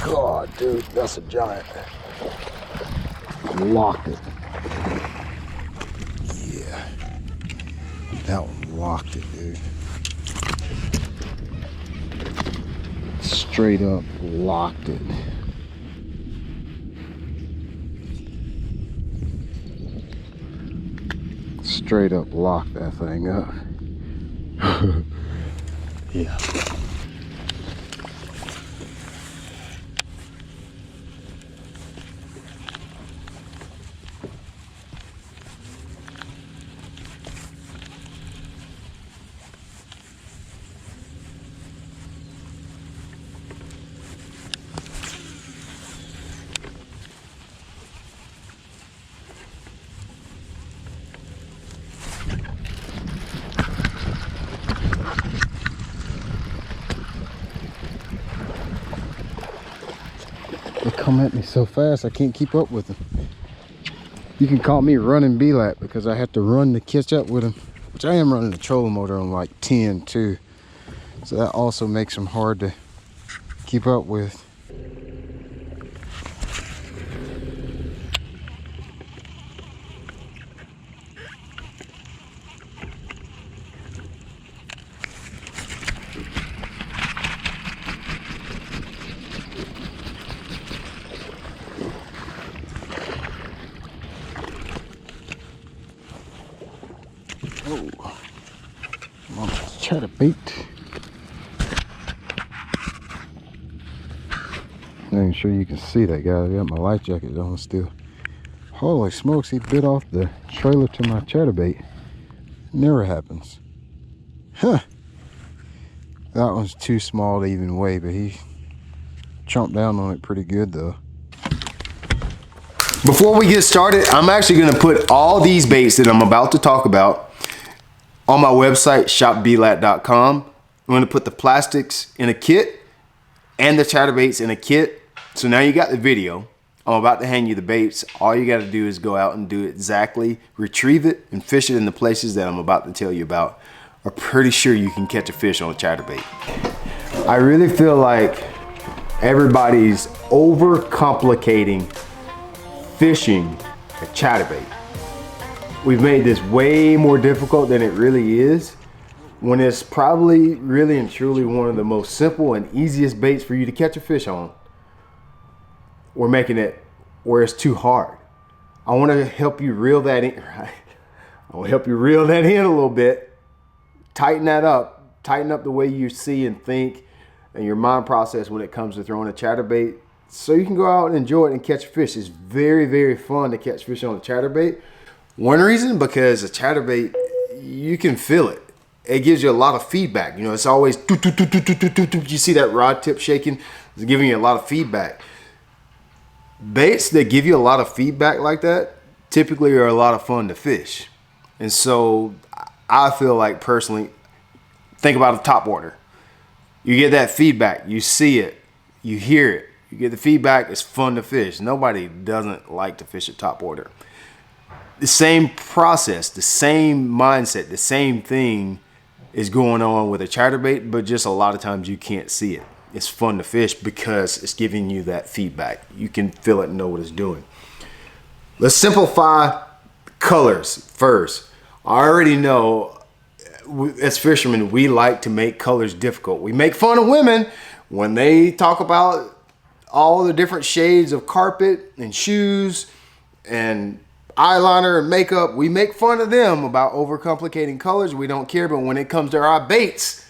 God, dude, that's a giant. Locked it. Yeah. That one locked it, dude. Straight up locked it. Straight up locked that thing up. Yeah. They come at me so fast I can't keep up with them. You can call me running B-lap because I have to run to catch up with them, which I am running the trolling motor on like 10 too. So that also makes them hard to keep up with. Oh, I'm on this chatterbait. Not even sure you can see that guy. I got my life jacket on still. Holy smokes, he bit off the trailer to my chatterbait. Never happens. Huh. That one's too small to even weigh, but he chomped down on it pretty good though. Before we get started, I'm actually going to put all these baits that I'm about to talk about on my website, shopblat.com. I'm going to put the plastics in a kit and the chatterbaits in a kit. So now you got the video. I'm about to hand you the baits. All you got to do is go out and do exactly, retrieve it and fish it in the places that I'm about to tell you about. I'm pretty sure you can catch a fish on a chatterbait. I really feel like everybody's overcomplicating fishing a chatterbait. We've made this way more difficult than it really is, when it's probably really and truly one of the most simple and easiest baits for you to catch a fish on. We're making it where it's too hard. I want to help you reel that in, right? I want to help you reel that in a little bit, tighten that up, tighten up the way you see and think and your mind process when it comes to throwing a chatterbait, so you can go out and enjoy it and catch fish. It's very, very fun to catch fish on a chatterbait. One reason, because a chatterbait, you can feel it. It gives you a lot of feedback. You know, it's always, you see that rod tip shaking, it's giving you a lot of feedback. Baits that give you a lot of feedback like that typically are a lot of fun to fish. And so I feel like personally, think about a top water. You get that feedback, you see it, you hear it, you get the feedback, it's fun to fish. Nobody doesn't like to fish at top water. The same process, the same mindset, the same thing is going on with a chatterbait, but just a lot of times you can't see it. It's fun to fish because it's giving you that feedback. You can feel it and know what it's doing. Let's simplify colors first. I already know as fishermen, we like to make colors difficult. We make fun of women when they talk about all the different shades of carpet and shoes and eyeliner and makeup. We make fun of them about overcomplicating colors. We don't care, but when it comes to our baits,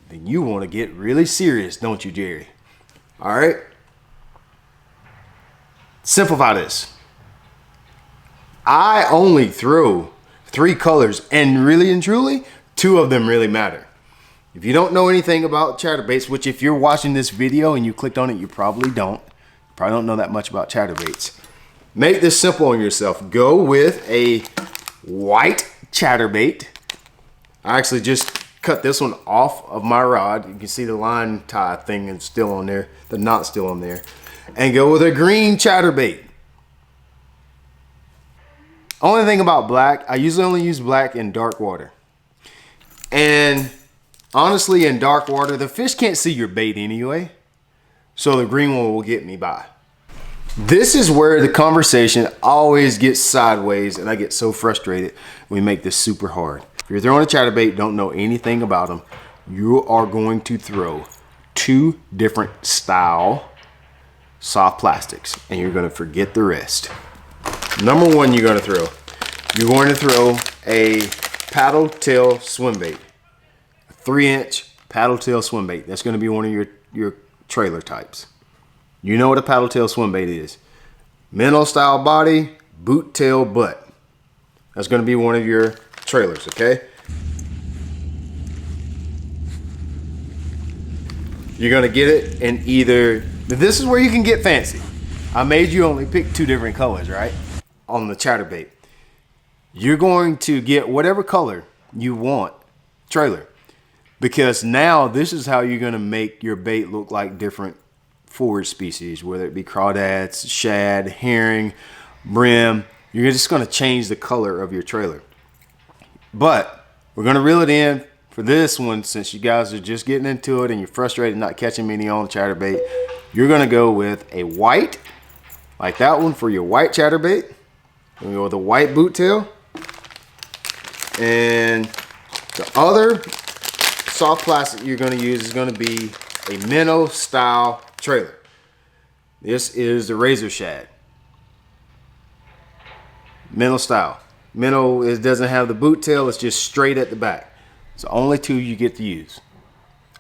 then you want to get really serious, don't you, Jerry? All right? Simplify this. I only throw 3 colors, and really and truly, 2 of them really matter. If you don't know anything about chatterbaits, which if you're watching this video and you clicked on it, you probably don't. You probably don't know that much about chatterbaits. Make this simple on yourself. Go with a white chatterbait. I actually just cut this one off of my rod. You can see the line tie thing is still on there, the knot's still on there. And go with a green chatterbait. Only thing about black, I usually only use black in dark water. And honestly, in dark water, the fish can't see your bait anyway. so the green one will get me by. This is where the conversation always gets sideways, and I get so frustrated when we make this super hard. If you're throwing a chatterbait, don't know anything about them, you are going to throw 2 different style soft plastics, and you're going to forget the rest. Number 1, you're going to throw a paddle tail swim bait, a 3-inch paddle tail swim bait. That's going to be one of your trailer types. You know what a paddle tail swim bait is. Minnow style body, boot tail butt. That's going to be one of your trailers, okay? You're going to get it in either, this is where you can get fancy. I made you only pick 2 different colors, right? On the chatterbait. You're going to get whatever color you want trailer, because now this is how you're going to make your bait look like different forage species, whether it be crawdads, shad, herring, brim. You're just going to change the color of your trailer. But we're going to reel it in for this one, since you guys are just getting into it and you're frustrated not catching many on the chatterbait. You're going to go with a white, like that one for your white chatterbait. We're going to go with a white boot tail. And the other soft plastic you're going to use is going to be a minnow style trailer. This is the razor shad. Minnow style. Minnow doesn't have the boot tail, it's just straight at the back. It's the only 2 you get to use.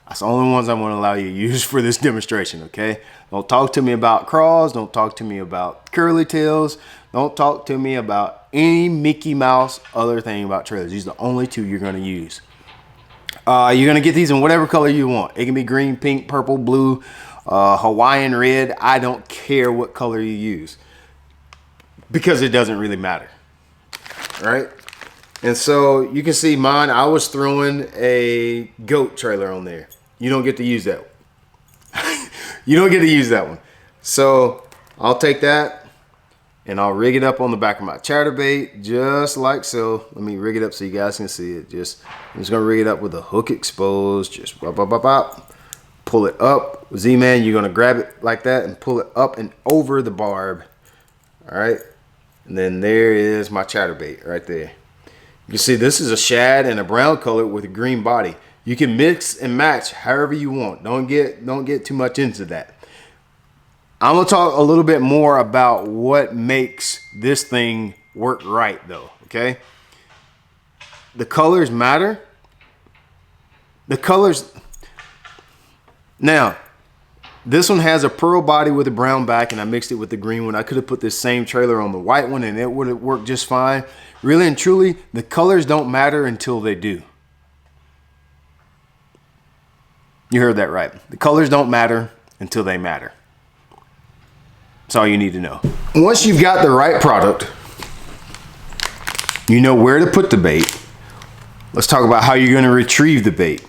That's the only ones I'm going to allow you to use for this demonstration, okay? Don't talk to me about craws, don't talk to me about curly tails, don't talk to me about any Mickey Mouse other thing about trailers. These are the only 2 you're going to use. You're going to get these in whatever color you want. It can be green, pink, purple, blue, Hawaiian red. I don't care what color you use, because it doesn't really matter, right? And so you can see mine, I was throwing a goat trailer on there. You don't get to use that one. You don't get to use that one. So I'll take that and I'll rig it up on the back of my chatterbait, just like so. Let me rig it up so you guys can see it. I'm just gonna rig it up with the hook exposed, just bop, bop, bop, bop. Pull it up. Z-Man, you're gonna grab it like that and pull it up and over the barb. All right, and then there is my chatterbait right there. You see, this is a shad and a brown color with a green body. You can mix and match however you want. Don't get too much into that. I'm gonna talk a little bit more about what makes this thing work right, though. Okay, the colors matter. The colors. Now, this one has a pearl body with a brown back, and I mixed it with the green one. I could have put this same trailer on the white one and it would have worked just fine. Really and truly, the colors don't matter until they do. You heard that right. The colors don't matter until they matter. That's all you need to know. Once you've got the right product, you know where to put the bait. Let's talk about how you're going to retrieve the bait.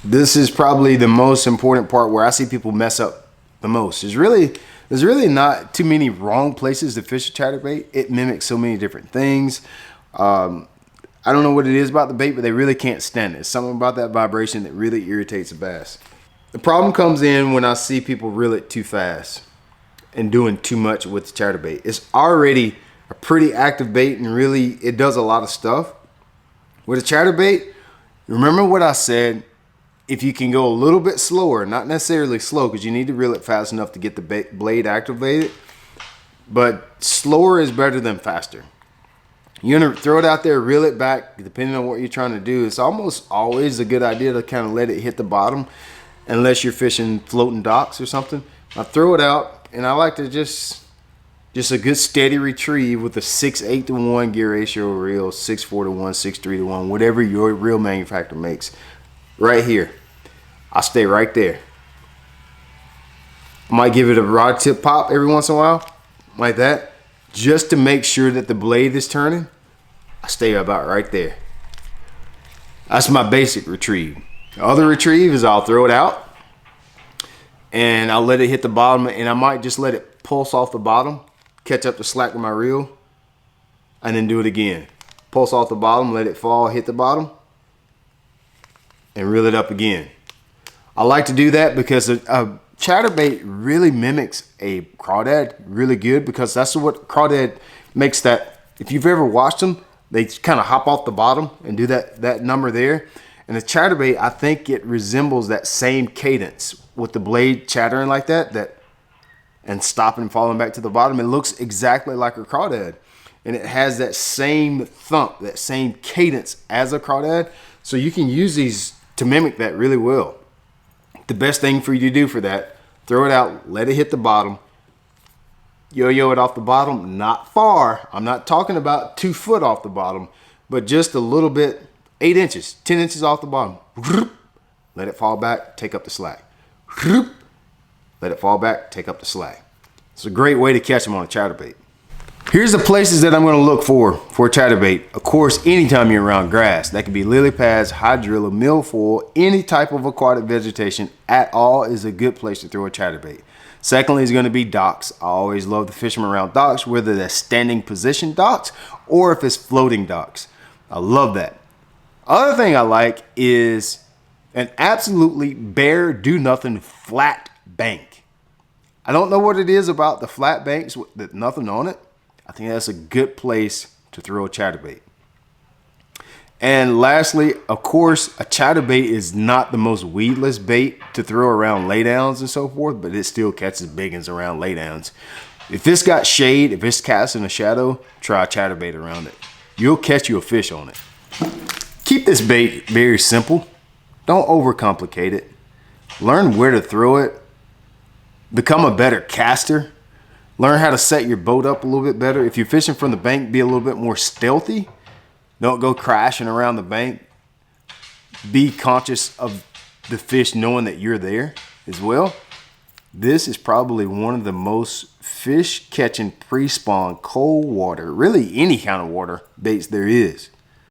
This is probably the most important part, where I see people mess up the most. There's really not too many wrong places to fish a chatterbait. It mimics so many different things. I don't know what it is about the bait, but they really can't stand it. It's something about that vibration that really irritates a bass. The problem comes in when I see people reel it too fast and doing too much with the chatterbait. It's already a pretty active bait, and really it does a lot of stuff. With a chatterbait, remember what I said. If you can go a little bit slower, not necessarily slow, because you need to reel it fast enough to get the blade activated, but slower is better than faster. You're gonna throw it out there, reel it back, depending on what you're trying to do. It's almost always a good idea to kind of let it hit the bottom, unless you're fishing floating docks or something. I throw it out, and I like to just a good steady retrieve with a 6:8 to 1 gear ratio reel, 6:4 to 1, 6:3 to 1, whatever your reel manufacturer makes. Right here, I stay right there. I might give it a rod tip pop every once in a while, like that, just to make sure that the blade is turning. I stay about right there. That's my basic retrieve. The other retrieve is I'll throw it out and I'll let it hit the bottom, and I might just let it pulse off the bottom, catch up the slack with my reel, and then do it again. Pulse off the bottom, let it fall, hit the bottom, and reel it up again. I like to do that because Chatterbait really mimics a crawdad really good, because that's what crawdad makes. That if you've ever watched them, they kind of hop off the bottom and do that number there. And the chatterbait, I think it resembles that same cadence with the blade chattering like that and stopping and falling back to the bottom. It looks exactly like a crawdad, and it has that same thump, that same cadence as a crawdad. So you can use these to mimic that really well. The best thing for you to do for that, throw it out, let it hit the bottom, yo-yo it off the bottom, not far. I'm not talking about 2 foot off the bottom, but just a little bit, 8 inches, 10 inches off the bottom. Let it fall back, take up the slack. Let it fall back, take up the slack. It's a great way to catch them on a chatterbait. Here's the places that I'm going to look for a chatterbait. Of course, anytime you're around grass, that could be lily pads, hydrilla, milfoil, any type of aquatic vegetation at all is a good place to throw a chatterbait. Secondly is going to be docks. I always love to fish them around docks, whether they're standing position docks or if it's floating docks. I love that. Other thing I like is an absolutely bare, do nothing flat bank. I don't know what it is about the flat banks with nothing on it. I think that's a good place to throw a chatterbait. And lastly, of course, a chatterbait is not the most weedless bait to throw around laydowns and so forth, but it still catches big ones around laydowns. If it's got shade, if it's casting a shadow, try a chatterbait around it. You'll catch you a fish on it. Keep this bait very simple. Don't overcomplicate it. Learn where to throw it. Become a better caster. Learn how to set your boat up a little bit better. If you're fishing from the bank, be a little bit more stealthy. Don't go crashing around the bank. Be conscious of the fish knowing that you're there as well. This is probably one of the most fish catching pre-spawn cold water, really any kind of water baits there is.